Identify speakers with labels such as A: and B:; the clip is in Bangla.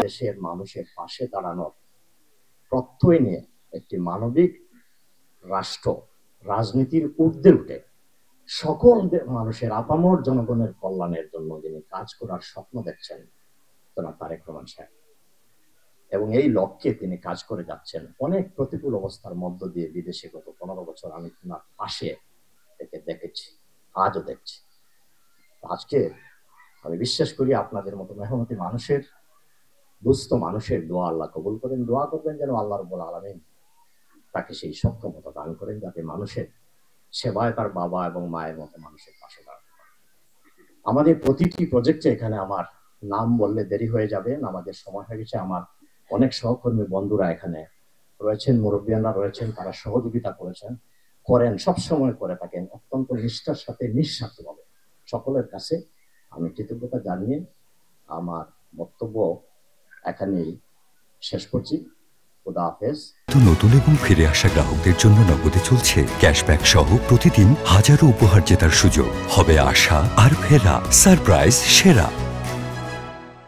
A: দেশের মানুষের পাশে দাঁড়ানোর প্রত্যয় নিয়ে একটি মানবিক রাষ্ট্র রাজনীতির ঊর্ধ্বে উঠে সকল মানুষের আপামর জনগণের কল্যাণের জন্য যিনি কাজ করার স্বপ্ন দেখছেন জনাব তারেক রহমান সাহেব, এবং এই লক্ষ্যে তিনি কাজ করে যাচ্ছেন। অনেক প্রতিকূল অবস্থার মধ্য দিয়ে বিদেশে গত 15 বছর আমি তোমার পাশে থেকে দেখেছি, আজও দেখছি। আজকে আমি বিশ্বাস করি আপনাদের মতো মেহনতি মানুষের, দুস্থ মানুষের দোয়া আল্লাহ কবুল করেন। দোয়া করবেন যেন আল্লাহ রাব্বুল আলামিন তাকে সেই সক্ষমতা দান করেন যাতে মানুষের সেবায় তার বাবা এবং মায়ের মতো মানুষের পাশে দাঁড়াতে পারে। আমাদের প্রতিটি প্রজেক্টে, এখানে আমার নাম বললে দেরি হয়ে যাবে, আমাদের সময় হয়ে গেছে। আমার অনেক সহকর্মী বন্ধুরা এখানে রয়েছেন, মুরব্বিয়ানরা রয়েছেন, তারা সহযোগিতা করেন, সবসময় করে থাকেন অত্যন্ত নিষ্ঠার সাথে, নিঃস্বার্থভাবে। সকলের কাছে আমি কৃতজ্ঞতা জানিয়ে আমার বক্তব্য এখানেই শেষ করছি। খুদা হাফেজ।
B: নতুন এবং ফিরে আসা গ্রাহকদের জন্য নগদে চলছে ক্যাশব্যাক সহ প্রতিদিন হাজারো উপহার জেতার সুযোগ। হবে আশা আর ফেরা, সারপ্রাইজ সেরা।